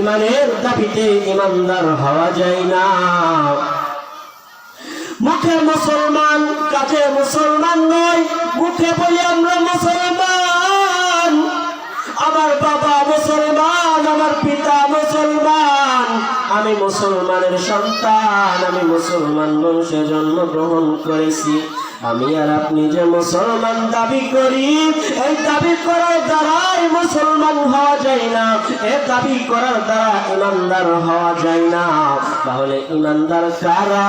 ইমানের দাবিতে ইমানদার হওয়া যায় না। মুখে মুসলমান, কাজে মুসলমান নয়। মুখে বলি আমরা মুসলমান, আমার বাবা মুসলমান, আমার পিতা মুসলমান, আমি মুসলমানের সন্তান, আমি মুসলমান বংশে জন্মগ্রহণ করেছি। আমি আর আপনি যে মুসলমান দাবি করি, এই দাবি করার দ্বারাই মুসলমান হওয়া যায় না, এই দাবি করার দ্বারা ইমানদার হওয়া যায় না। তাহলে ইমানদার কারা?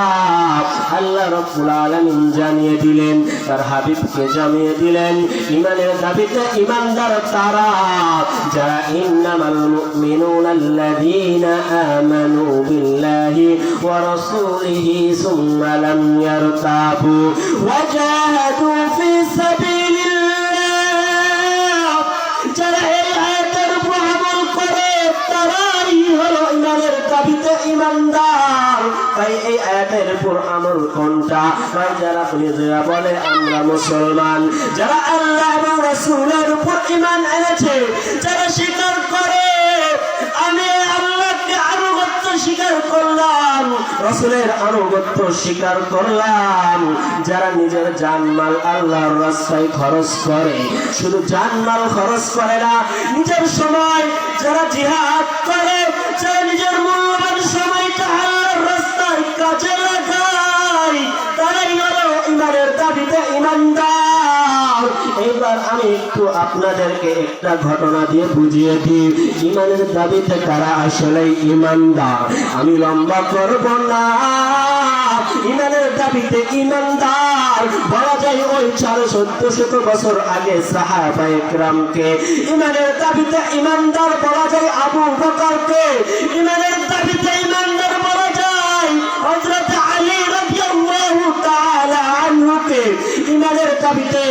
আল্লাহ রাব্বুল আলামিন জানিয়ে দিলেন, তার হাবিবকে জানিয়ে দিলেন, ইমানের দাবিতে ইমানদার তারা যারা ইন্নামাল মুমিনুনা আল্লাযীনা আমানু বিল্লাহি ওয়া রাসূলিহি সুম্মা লাম ইয়ারতাবু وجاهدوا في سبيل الله। যারা এই আয়াতের উপর আমল করে তারাই হলো ইমানের দাবিতে ইমানদার। তাই এই আয়াতের উপর আমল কোনটা? ভাই যারা নিজেরা বলে আমরা মুসলমান, যারা আল্লাহ এবং রাসূলের উপর ঈমান এনেছে, যারা স্বীকার করে আমি আল্লাহকে আনুগত্য স্বীকার করলাম, রাসূলের আনুগত্য স্বীকার করলাম, যারা নিজের জানমাল আল্লাহর রাস্তায় খরচ করে, শুধু জানমাল খরচ করে না, নিজের সময় যারা জিহাদ করে, যারা নিজের মূল্যবান সময়টা আল্লাহর রাস্তায় কাজে লাগায়, তারাই হলো ইমানের দাবিতে ইমানদার। এবার আমি একটু আপনাদেরকে একটা ঘটনা দিয়ে বুঝিয়ে দিই ইমানের দাবিতে কারা আসলে ইমানদার। আমি লম্বা করব না। ইমানের দাবিতে ইমানদার বলা যায় ওই 1400 বছর আগে সাহাবায়ে কেরামকে। ইমানের দাবিতে ইমানদার বলা যায় আবু বকরকে। ইমানের দাবিতে ইমানদার বলা যায় হযরত আলী রাদিয়াল্লাহু তাআলা আনহুকে। ইমানের দাবিতে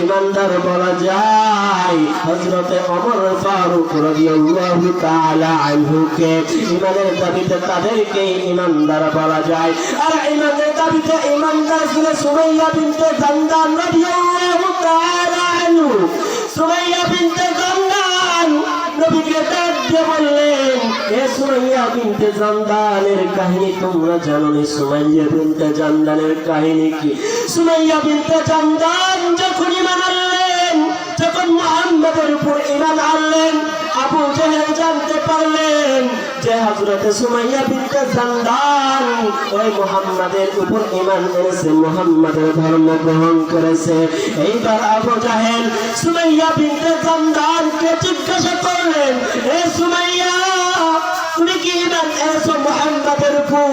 ইমানদার বলা যায় হযরত ওমর ফারুক রাদিয়াল্লাহু তাআলা আনহুকে। ইমানের দাবিতে তাদেরকে ইমানদার বলা যায়। আর ইমানের দাবিতে ইমানদার ছিল সুমাইয়া বিনতে জামদান রাদিয়াল্লাহু তাআলা আনহু। সুমাইয়া বিনতে জামদান নবীকে ডাক দিয়ে বললেন, হে সুমাইয়া বিনতে জামদানের কাহিনী তোমরা জানো নি? সুমাইয়া বিনতে জামদানের কাহিনী কি? সুমাইয়া বিনতে জামদান যখন ঈমান আনলেন, যখন মুহাম্মাদের উপর ঈমান আনলেন, আবু জেহেল জানতে পারলেন যে হযরত সুমাইয়া বিনতে জামদান ওই মুহাম্মাদের উপর ঈমান এনেছে, মুহাম্মাদের ধর্ম গ্রহণ করেছে। এইবার আবু জেহেল সুমাইয়া বিনতে জামদানকে জিজ্ঞাসা করলেন, হে সুমাইয়া তুমি কি ঈমান এনেছো মুহাম্মাদের উপর?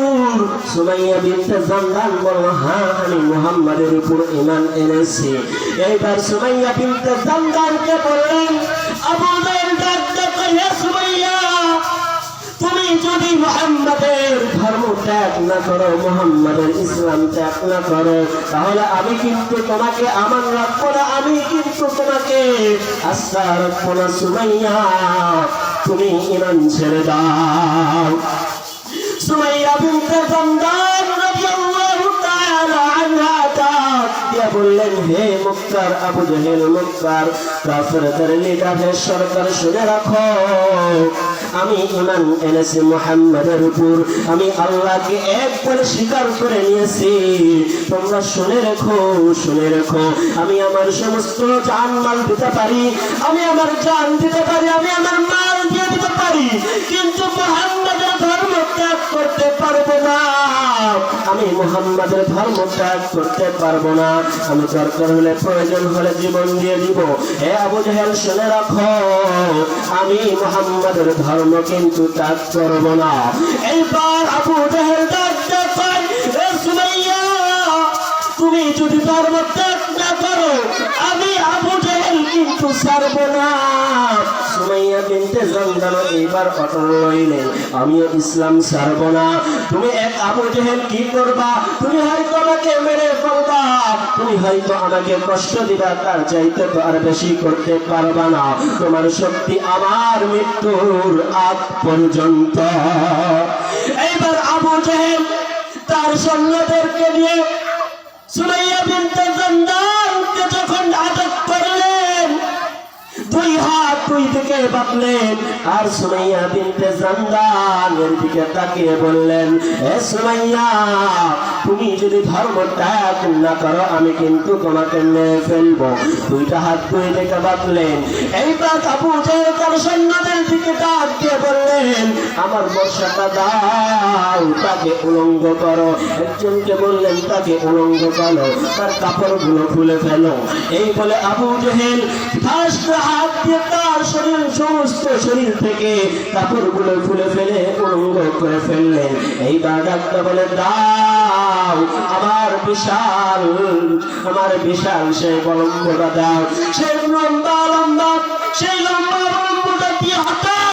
সুমাইয়া বিনতে জামদান বলল, হ্যাঁ আমি মুহাম্মাদের উপর ঈমান এনেছি। এইবার সুমাইয়া বিনতে জামদানকে বললেন, আবু জেহেল ডাক দিয়ে, হে সুমাইয়া তুমি যদি মুহাম্মাদের ধর্ম ত্যাগ না করো, মুহাম্মাদের ইসলাম ত্যাগ না করো, তাহলে আমি কিন্তু তোমাকে আমান রাখবো না, আমি কিন্তু তোমাকে আস্থা রাখবো না। সুমাইয়া তুমি ঈমান ছেড়ে দাও। সুমাইয়া বিনতে জামদান রাদিয়াল্লাহু তাআলা আনহা দিয়া বললেন, হে মুক্তার আবু জেহেল, মুক্তার কাফেরদের লিডার, হে সরকার শুনে রাখো, আমি ঈমান এনেছি মুহাম্মাদের উপর, আমি আল্লাহকে এক বলে স্বীকার করে নিয়েছি। তোমরা শুনে রেখো, শুনে রেখো, আমি আমার সমস্ত জানমাল দিতে পারি, আমি আমার জান দিতে পারি, আমি আমার মাল দিয়ে দিতে পারি, কিন্তু মুহাম্মাদের ধর্ম ত্যাগ করতে পারবো না। আমি মুহাম্মাদের ধর্ম ত্যাগ করতে পারবো না। আমি দরকার হলে, প্রয়োজন হলে জীবন দিয়ে দিব। হে আবু জেহেল শুনে রাখো, আমি মুহাম্মাদের ধর্ম কিন্তু ত্যাগ করবো না। এইবার আবু জেহেল ডাকতে পাই, হে সুমাইয়া তুমি যদি ধর্ম ত্যাগ না করো, আমি আবু জেহেল কিন্তু ছাড়বো না। সুমাইয়া বিনতে জামদান এইবার অটল রইলেন, আমিও ইসলাম ছাড়বো না। তুমি এক আবু জেহেল কি করবা? তুমি হয়তো আমাকে মেরে ফেলবা, তুমি হয়তো আমাকে কষ্ট দিবা, তার চাইতে তো আর বেশি করতে পারবা না। তোমার শক্তি আমার মৃত্যুর আগ পর্যন্ত। এইবার আবু জেহেল তার সৈন্যদেরকে নিয়ে সুমাইয়া বিনতে জামদানকে যখন আটক করলেন, দুই হাত দুই দিকে বাঁধলেন আর সুমাইয়া বিনতে জামদানের দিকে তাকিয়ে বললেন, এ সুমাইয়া, তুমি যদি ধর্ম ত্যাগ না করো আমি কিন্তু তোমাকে মেরে ফেলবো। দুইটা হাত দুই দিকে বাঁধলেন। এইবার আবু জেহেল তার সৈন্যদের দিকে ডাক দিয়ে বললেন, আমার বর্ষাটা দাও, তাকে উলঙ্গ করো। একজনকে বললেন তাকে উলঙ্গ করো, তার কাপড়গুলো খুলে ফেলো। এই বলে আবু জেহেল হাত দিয়ে তার শরীর, সমস্ত শরীর থেকে কাপড়গুলো খুলে ফেলে উলঙ্গ করে ফেললেন। এইবার ডাকতে বলে, দাও আমার বিশাল সে বলম্বটা দাও। সে লম্বা